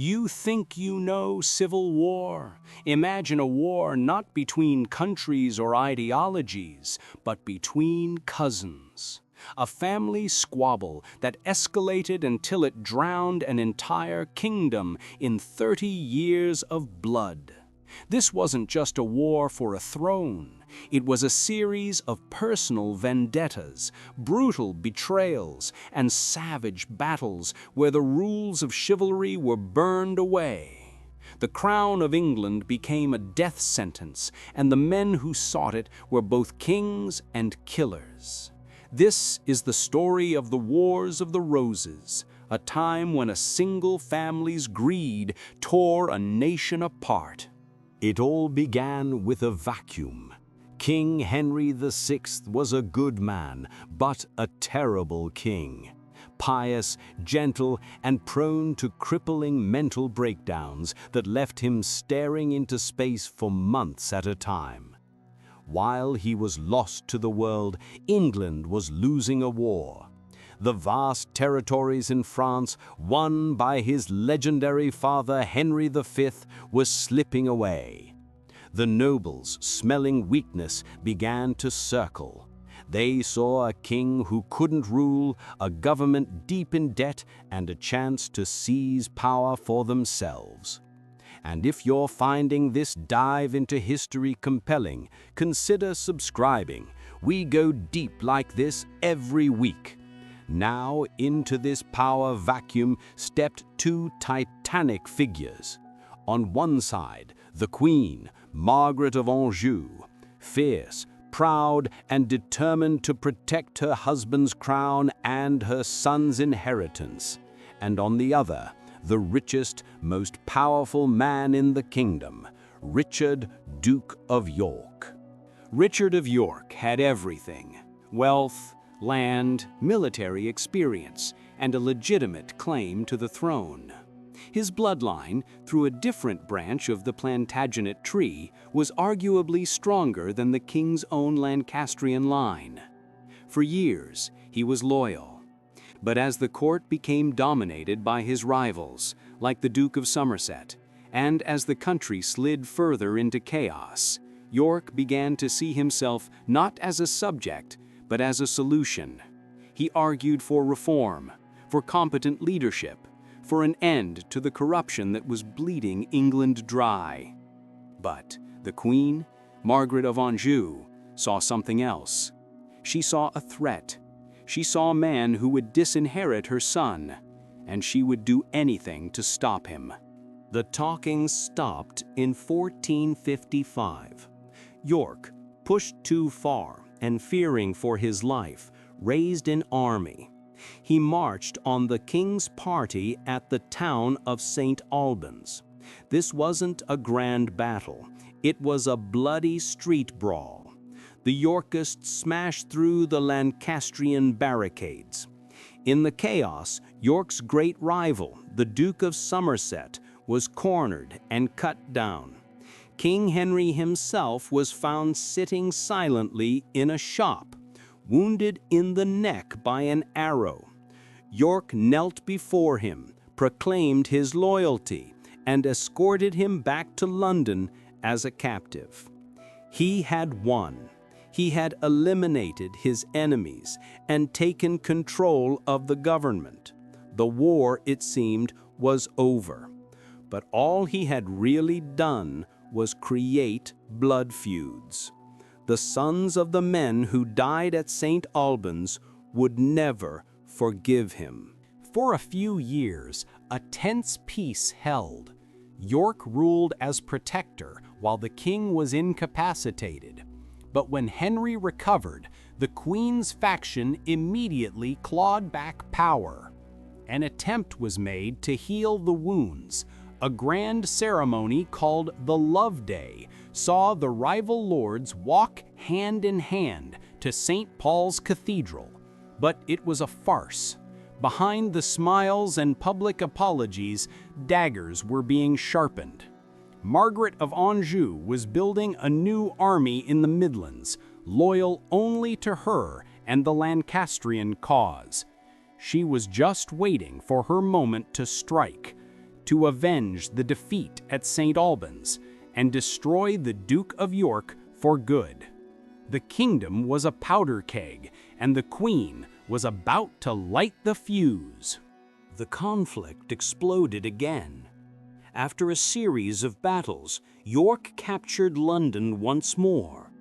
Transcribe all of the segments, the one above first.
You think you know civil war? Imagine a war not between countries or ideologies, but between cousins. A family squabble that escalated until it drowned an entire kingdom in 30 years of blood. This wasn't just a war for a throne. It was a series of personal vendettas, brutal betrayals, and savage battles where the rules of chivalry were burned away. The crown of England became a death sentence, and the men who sought it were both kings and killers. This is the story of the Wars of the Roses, a time when a single family's greed tore a nation apart. It all began with a vacuum. King Henry VI was a good man, but a terrible king. Pious, gentle, and prone to crippling mental breakdowns that left him staring into space for months at a time. While he was lost to the world, England was losing a war. The vast territories in France, won by his legendary father Henry V, were slipping away. The nobles, smelling weakness, began to circle. They saw a king who couldn't rule, a government deep in debt, and a chance to seize power for themselves. And if you're finding this dive into history compelling, consider subscribing. We go deep like this every week. Now, into this power vacuum stepped two titanic figures. On one side, the Queen, Margaret of Anjou, fierce, proud, and determined to protect her husband's crown and her son's inheritance. And on the other, the richest, most powerful man in the kingdom, Richard, Duke of York. Richard of York had everything: wealth, land, military experience, and a legitimate claim to the throne. His bloodline, through a different branch of the Plantagenet tree, was arguably stronger than the king's own Lancastrian line. For years, he was loyal. But as the court became dominated by his rivals, like the Duke of Somerset, and as the country slid further into chaos, York began to see himself not as a subject, but as a solution. He argued for reform, for competent leadership, for an end to the corruption that was bleeding England dry. But the Queen, Margaret of Anjou, saw something else. She saw a threat. She saw a man who would disinherit her son, and she would do anything to stop him. The talking stopped in 1455. York, pushed too far and fearing for his life, raised an army. He marched on the king's party at the town of St. Albans. This wasn't a grand battle. It was a bloody street brawl. The Yorkists smashed through the Lancastrian barricades. In the chaos, York's great rival, the Duke of Somerset, was cornered and cut down. King Henry himself was found sitting silently in a shop, wounded in the neck by an arrow. York knelt before him, proclaimed his loyalty, and escorted him back to London as a captive. He had won. He had eliminated his enemies and taken control of the government. The war, it seemed, was over. But all he had really done was create blood feuds. The sons of the men who died at St. Albans would never forgive him. For a few years, a tense peace held. York ruled as protector while the king was incapacitated. But when Henry recovered, the Queen's faction immediately clawed back power. An attempt was made to heal the wounds. A grand ceremony called the Love Day saw the rival lords walk hand in hand to St. Paul's Cathedral. But it was a farce. Behind the smiles and public apologies, daggers were being sharpened. Margaret of Anjou was building a new army in the Midlands, loyal only to her and the Lancastrian cause. She was just waiting for her moment to strike, to avenge the defeat at St. Albans and destroy the Duke of York for good. The kingdom was a powder keg, and the Queen was about to light the fuse. The conflict exploded again. After a series of battles, York captured London once more.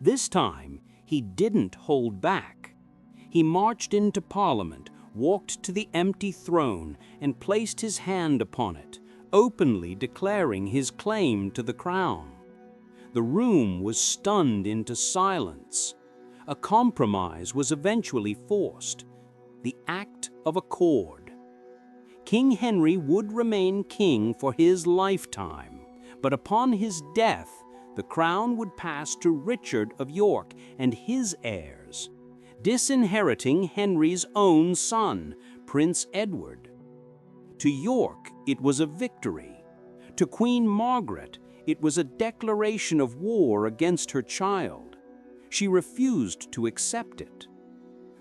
This time, he didn't hold back. He marched into Parliament, walked to the empty throne, and placed his hand upon it, openly declaring his claim to the crown. The room was stunned into silence. A compromise was eventually forced, the Act of Accord. King Henry would remain king for his lifetime, but upon his death, the crown would pass to Richard of York and his heirs, disinheriting Henry's own son, Prince Edward. To York, it was a victory. To Queen Margaret, it was a declaration of war against her child. She refused to accept it.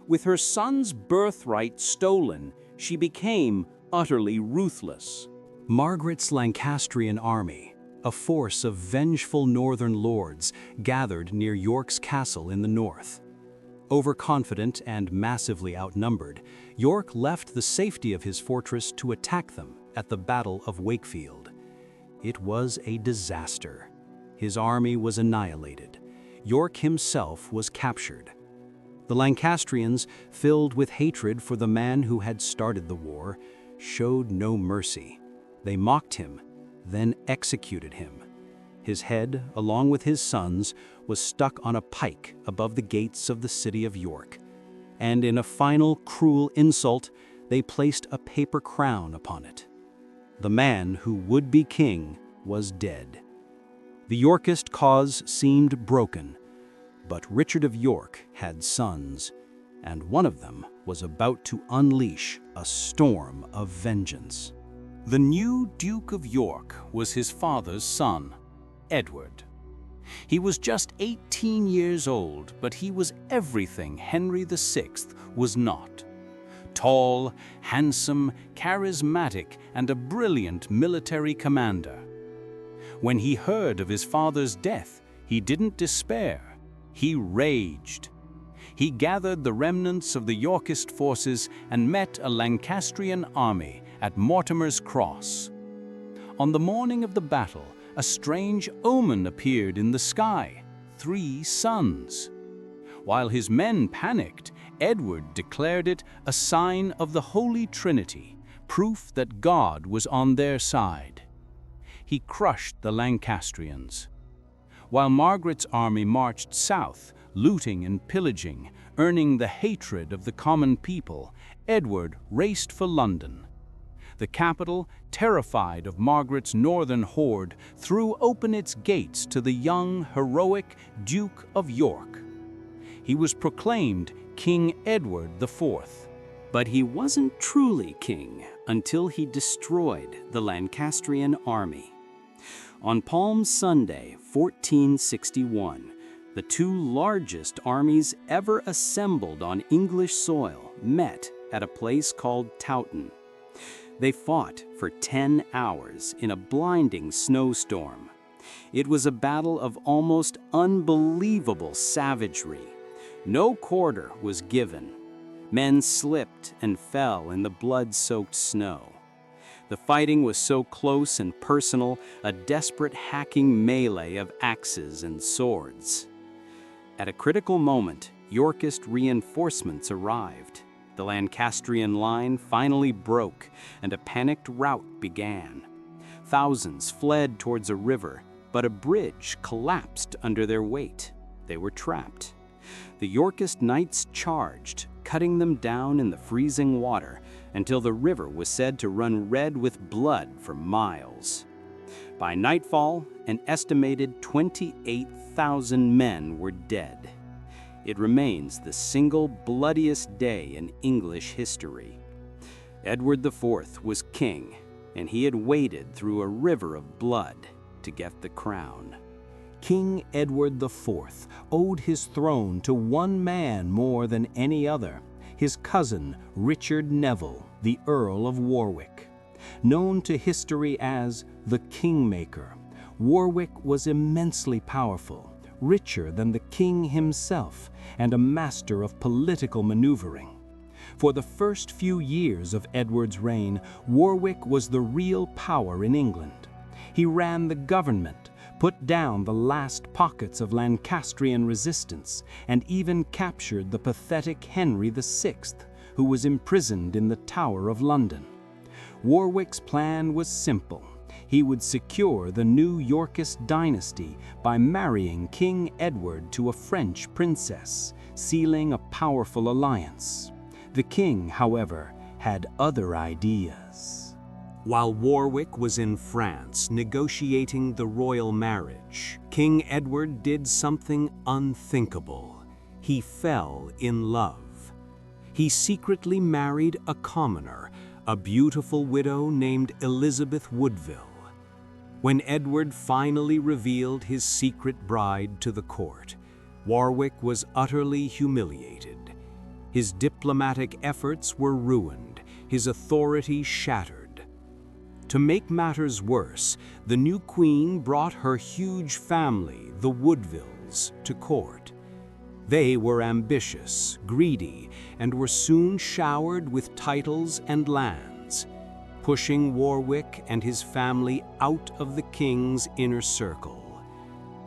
With her son's birthright stolen, she became utterly ruthless. Margaret's Lancastrian army, a force of vengeful northern lords, gathered near York's castle in the north. Overconfident and massively outnumbered, York left the safety of his fortress to attack them at the Battle of Wakefield. It was a disaster. His army was annihilated. York himself was captured. The Lancastrians, filled with hatred for the man who had started the war, showed no mercy. They mocked him, then executed him. His head, along with his sons, was stuck on a pike above the gates of the city of York. And in a final cruel insult, they placed a paper crown upon it. The man who would be king was dead. The Yorkist cause seemed broken, but Richard of York had sons, and one of them was about to unleash a storm of vengeance. The new Duke of York was his father's son, Edward. He was just 18 years old, but he was everything Henry VI was not. Tall, handsome, charismatic, and a brilliant military commander. When he heard of his father's death, he didn't despair. He raged. He gathered the remnants of the Yorkist forces and met a Lancastrian army at Mortimer's Cross. On the morning of the battle, a strange omen appeared in the sky: 3 suns. While his men panicked, Edward declared it a sign of the Holy Trinity, proof that God was on their side. He crushed the Lancastrians. While Margaret's army marched south, looting and pillaging, earning the hatred of the common people, Edward raced for London. The capital, terrified of Margaret's northern horde, threw open its gates to the young, heroic Duke of York. He was proclaimed King Edward IV. But he wasn't truly king until he destroyed the Lancastrian army. On Palm Sunday, 1461, the 2 largest armies ever assembled on English soil met at a place called Towton. They fought for 10 hours in a blinding snowstorm. It was a battle of almost unbelievable savagery. No quarter was given. Men slipped and fell in the blood-soaked snow. The fighting was so close and personal, a desperate hacking melee of axes and swords. At a critical moment, Yorkist reinforcements arrived. The Lancastrian line finally broke, and a panicked rout began. Thousands fled towards a river, but a bridge collapsed under their weight. They were trapped. The Yorkist knights charged, cutting them down in the freezing water until the river was said to run red with blood for miles. By nightfall, an estimated 28,000 men were dead. It remains the single bloodiest day in English history. Edward IV was king, and he had waded through a river of blood to get the crown. King Edward IV owed his throne to one man more than any other, his cousin Richard Neville, the Earl of Warwick. Known to history as the Kingmaker, Warwick was immensely powerful, richer than the king himself, and a master of political maneuvering. For the first few years of Edward's reign, Warwick was the real power in England. He ran the government, put down the last pockets of Lancastrian resistance, and even captured the pathetic Henry VI, who was imprisoned in the Tower of London. Warwick's plan was simple. He would secure the new Yorkist dynasty by marrying King Edward to a French princess, sealing a powerful alliance. The king, however, had other ideas. While Warwick was in France negotiating the royal marriage, King Edward did something unthinkable. He fell in love. He secretly married a commoner, a beautiful widow named Elizabeth Woodville. When Edward finally revealed his secret bride to the court, Warwick was utterly humiliated. His diplomatic efforts were ruined, his authority shattered. To make matters worse, the new queen brought her huge family, the Woodvilles, to court. They were ambitious, greedy, and were soon showered with titles and lands, pushing Warwick and his family out of the king's inner circle.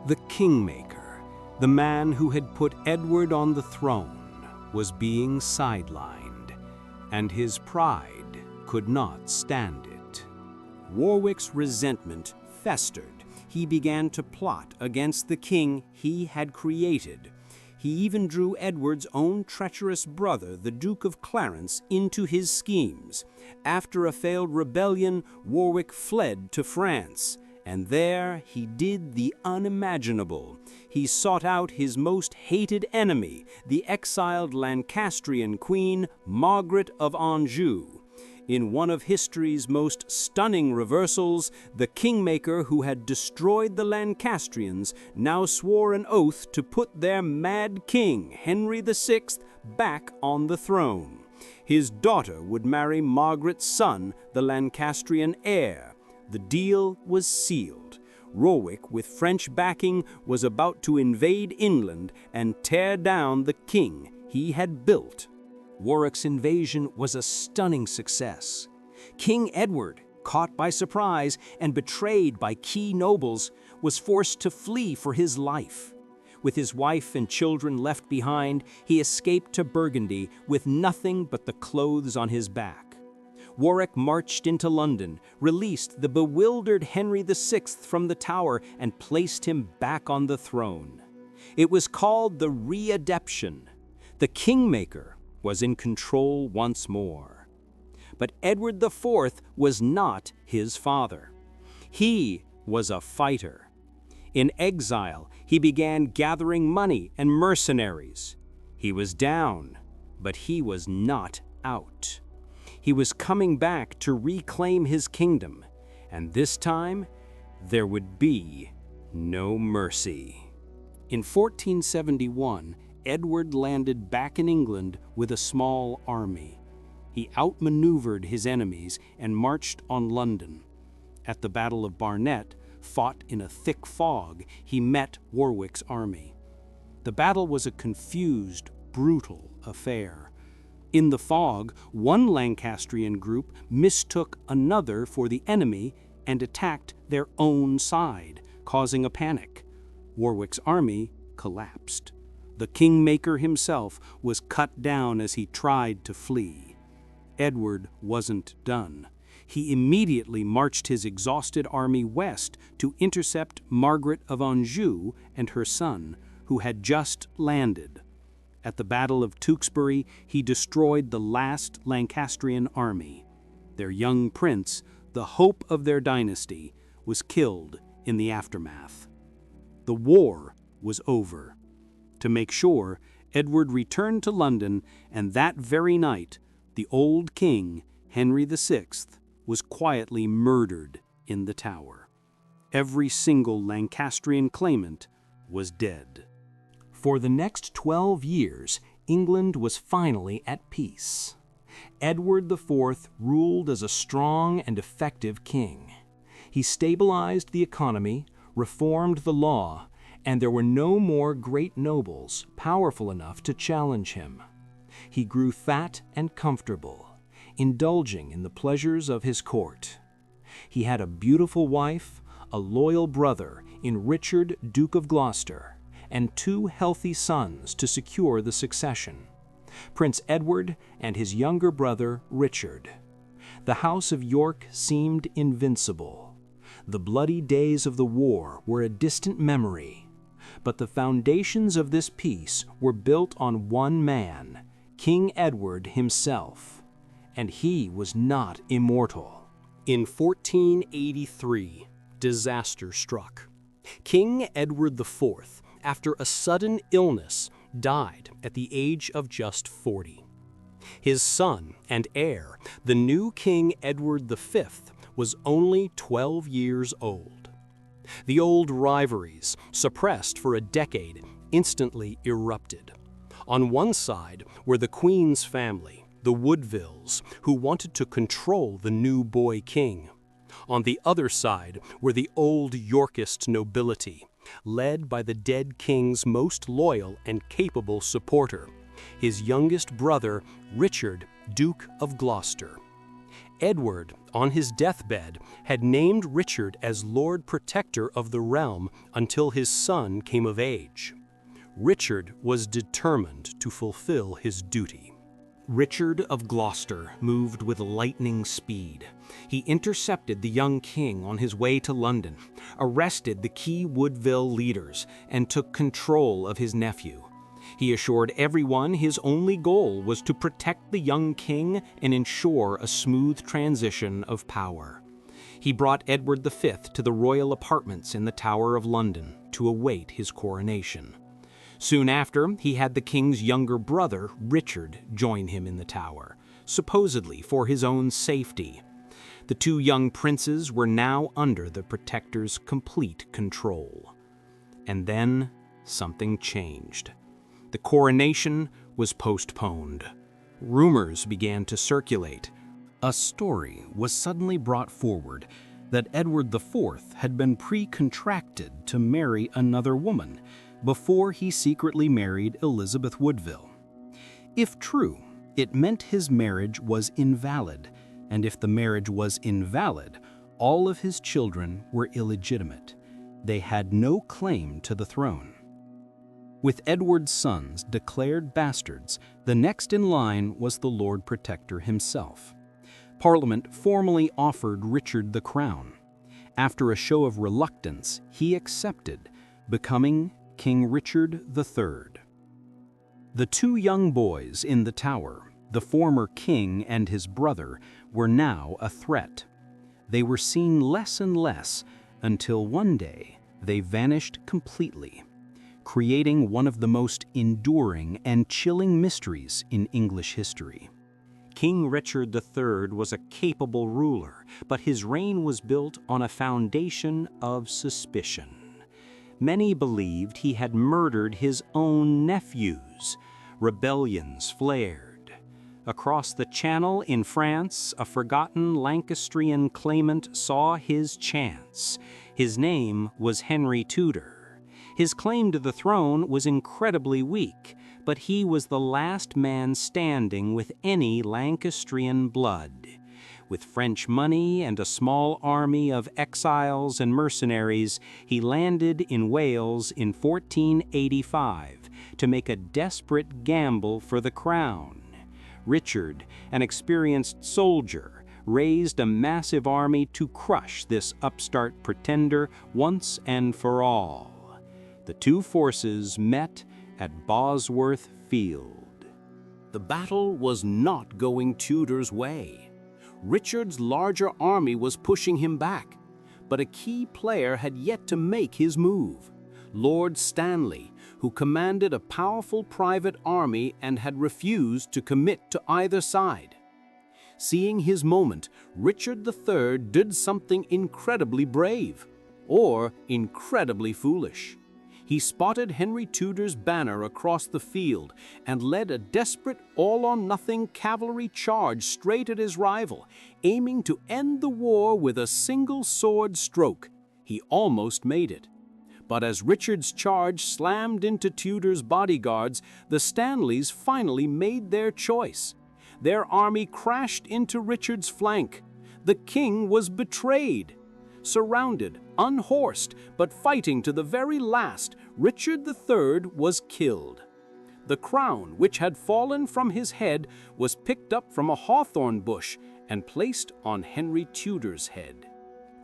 The Kingmaker, the man who had put Edward on the throne, was being sidelined, and his pride could not stand it. Warwick's resentment festered. He began to plot against the king he had created. He even drew Edward's own treacherous brother, the Duke of Clarence, into his schemes. After a failed rebellion, Warwick fled to France, and there he did the unimaginable. He sought out his most hated enemy, the exiled Lancastrian queen, Margaret of Anjou. In one of history's most stunning reversals, the Kingmaker who had destroyed the Lancastrians now swore an oath to put their mad king, Henry VI, back on the throne. His daughter would marry Margaret's son, the Lancastrian heir. The deal was sealed. Warwick, with French backing, was about to invade England and tear down the king he had built. Warwick's invasion was a stunning success. King Edward, caught by surprise and betrayed by key nobles, was forced to flee for his life. With his wife and children left behind, he escaped to Burgundy with nothing but the clothes on his back. Warwick marched into London, released the bewildered Henry VI from the Tower, and placed him back on the throne. It was called the Readeption. The Kingmaker was in control once more. But Edward IV was not his father. He was a fighter. In exile, he began gathering money and mercenaries. He was down, but he was not out. He was coming back to reclaim his kingdom, and this time there would be no mercy. In 1471, Edward landed back in England with a small army. He outmaneuvered his enemies and marched on London. At the Battle of Barnet, fought in a thick fog, he met Warwick's army. The battle was a confused, brutal affair. In the fog, one Lancastrian group mistook another for the enemy and attacked their own side, causing a panic. Warwick's army collapsed. The Kingmaker himself was cut down as he tried to flee. Edward wasn't done. He immediately marched his exhausted army west to intercept Margaret of Anjou and her son, who had just landed. At the Battle of Tewkesbury, he destroyed the last Lancastrian army. Their young prince, the hope of their dynasty, was killed in the aftermath. The war was over. To make sure, Edward returned to London, and that very night, the old king, Henry VI, was quietly murdered in the Tower. Every single Lancastrian claimant was dead. For the next 12 years, England was finally at peace. Edward IV ruled as a strong and effective king. He stabilized the economy, reformed the law, and there were no more great nobles powerful enough to challenge him. He grew fat and comfortable, indulging in the pleasures of his court. He had a beautiful wife, a loyal brother in Richard, Duke of Gloucester, and 2 healthy sons to secure the succession, Prince Edward and his younger brother Richard. The House of York seemed invincible. The bloody days of the war were a distant memory, but the foundations of this peace were built on one man, King Edward himself, and he was not immortal. In 1483, disaster struck. King Edward IV, after a sudden illness, died at the age of just 40. His son and heir, the new King Edward V, was only 12 years old. The old rivalries, suppressed for a decade, instantly erupted. On one side were the Queen's family, the Woodvilles, who wanted to control the new boy king. On the other side were the old Yorkist nobility, led by the dead king's most loyal and capable supporter, his youngest brother, Richard, Duke of Gloucester. Edward, on his deathbed, had named Richard as Lord Protector of the realm until his son came of age. Richard was determined to fulfill his duty. Richard of Gloucester moved with lightning speed. He intercepted the young king on his way to London, arrested the key Woodville leaders, and took control of his nephew. He assured everyone his only goal was to protect the young king and ensure a smooth transition of power. He brought Edward V to the royal apartments in the Tower of London to await his coronation. Soon after, he had the king's younger brother, Richard, join him in the tower, supposedly for his own safety. The 2 young princes were now under the protector's complete control. And then something changed. The coronation was postponed. Rumors began to circulate. A story was suddenly brought forward that Edward IV had been pre-contracted to marry another woman before he secretly married Elizabeth Woodville. If true, it meant his marriage was invalid, and if the marriage was invalid, all of his children were illegitimate. They had no claim to the throne. With Edward's sons declared bastards, the next in line was the Lord Protector himself. Parliament formally offered Richard the crown. After a show of reluctance, he accepted, becoming King Richard III. The 2 young boys in the tower, the former king and his brother, were now a threat. They were seen less and less until one day they vanished completely, creating one of the most enduring and chilling mysteries in English history. King Richard III was a capable ruler, but his reign was built on a foundation of suspicion. Many believed he had murdered his own nephews. Rebellions flared. Across the Channel in France, a forgotten Lancastrian claimant saw his chance. His name was Henry Tudor. His claim to the throne was incredibly weak, but he was the last man standing with any Lancastrian blood. With French money and a small army of exiles and mercenaries, he landed in Wales in 1485 to make a desperate gamble for the crown. Richard, an experienced soldier, raised a massive army to crush this upstart pretender once and for all. The 2 forces met at Bosworth Field. The battle was not going Tudor's way. Richard's larger army was pushing him back, but a key player had yet to make his move. Lord Stanley, who commanded a powerful private army and had refused to commit to either side. Seeing his moment, Richard III did something incredibly brave, or incredibly foolish. He spotted Henry Tudor's banner across the field and led a desperate, all-or-nothing cavalry charge straight at his rival, aiming to end the war with a single sword stroke. He almost made it. But as Richard's charge slammed into Tudor's bodyguards, the Stanleys finally made their choice. Their army crashed into Richard's flank. The king was betrayed. Surrounded, unhorsed, but fighting to the very last, Richard III was killed. The crown, which had fallen from his head, was picked up from a hawthorn bush and placed on Henry Tudor's head.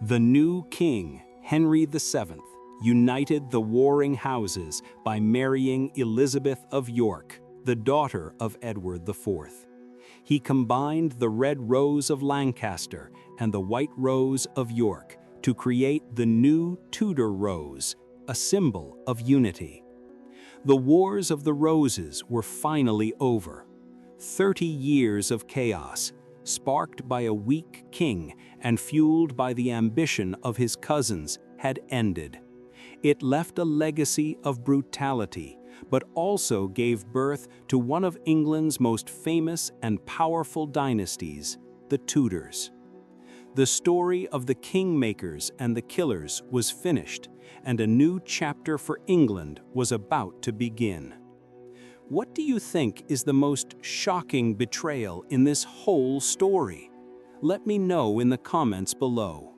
The new king, Henry VII, united the warring houses by marrying Elizabeth of York, the daughter of Edward IV. He combined the red rose of Lancaster and the white rose of York to create the new Tudor rose, a symbol of unity. The Wars of the Roses were finally over. 30 years of chaos, sparked by a weak king and fueled by the ambition of his cousins, had ended. It left a legacy of brutality, but also gave birth to one of England's most famous and powerful dynasties, the Tudors. The story of the Kingmakers and the Killers was finished, and a new chapter for England was about to begin. What do you think is the most shocking betrayal in this whole story? Let me know in the comments below.